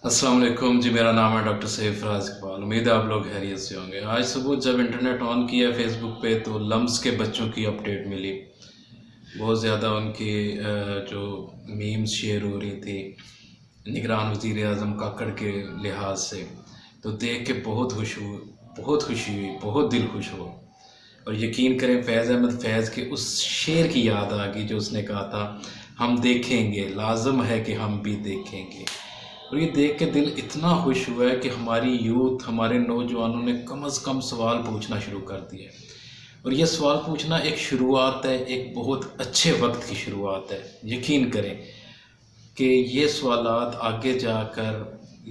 अस्सलाम वालेकुम जी। मेरा नाम है डॉक्टर सैफ राज इकबाल। उम्मीद है आप लोग खैरियत से होंगे। आज सुबह जब इंटरनेट ऑन किया फेसबुक पे तो लम्स के बच्चों की अपडेट मिली। बहुत ज़्यादा उनकी जो मीम्स शेयर हो रही थी निगरान वज़ीर आज़म काकड़ के लिहाज से, तो देख के बहुत खुशी हुई, बहुत दिल खुश हुआ। और यकीन करें फैज़ अहमद फैज़ के उस शेर की याद आ गई जो उसने कहा था, हम देखेंगे, लाजम है कि हम भी देखेंगे। और ये देख के दिल इतना खुश हुआ है कि हमारी यूथ, हमारे नौजवानों ने कम अज़ कम सवाल पूछना शुरू कर दिया। और ये सवाल पूछना एक शुरुआत है, एक बहुत अच्छे वक्त की शुरुआत है। यकीन करें कि ये सवालात आगे जाकर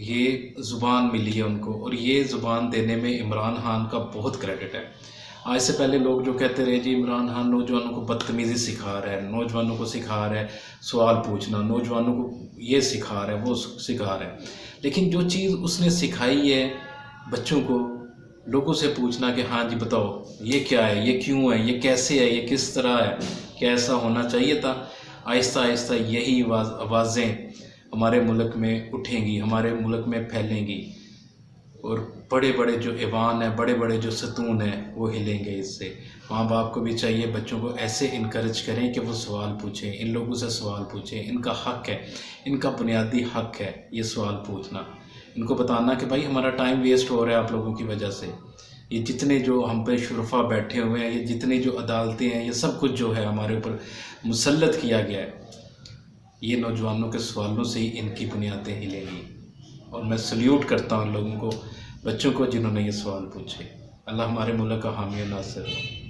ये ज़ुबान मिली है उनको, और ये ज़ुबान देने में इमरान खान का बहुत क्रेडिट है। आज से पहले लोग जो कहते रहे जी इमरान खान नौजवानों को बदतमीज़ी सिखा रहा है, नौजवानों को सिखा रहा है सवाल पूछना, नौजवानों को ये सिखा रहा है, वो सिखा रहा है। लेकिन जो चीज़ उसने सिखाई है बच्चों को, लोगों से पूछना कि हाँ जी बताओ ये क्या है, ये क्यों है, ये कैसे है, ये किस तरह है, क्या ऐसा होना चाहिए था। आहिस्ता आहिस्ता यही आवाज़ें हमारे मुल्क में उठेंगी, हमारे मुल्क में फैलेंगी, और बड़े बड़े जो ऐवान हैं, बड़े बड़े जो सतून हैं वो हिलेंगे इससे। माँ बाप को भी चाहिए बच्चों को ऐसे इनकरेज करें कि वो सवाल पूछें, इन लोगों से सवाल पूछें। इनका हक़ है, इनका बुनियादी हक़ है ये सवाल पूछना। इनको बताना कि भाई हमारा टाइम वेस्ट हो रहा है आप लोगों की वजह से। ये जितने जो हम पे शुरफा बैठे हुए हैं, ये जितनी जो अदालतें हैं, ये सब कुछ जो है हमारे ऊपर मुसल्लत किया गया है, ये नौजवानों के सवालों से ही इनकी बुनियादें हिलेंगी। और मैं सल्यूट करता हूँ लोगों को, बच्चों को जिन्होंने ये सवाल पूछे। अल्लाह हमारे मुल्क का हामी नासिर हो।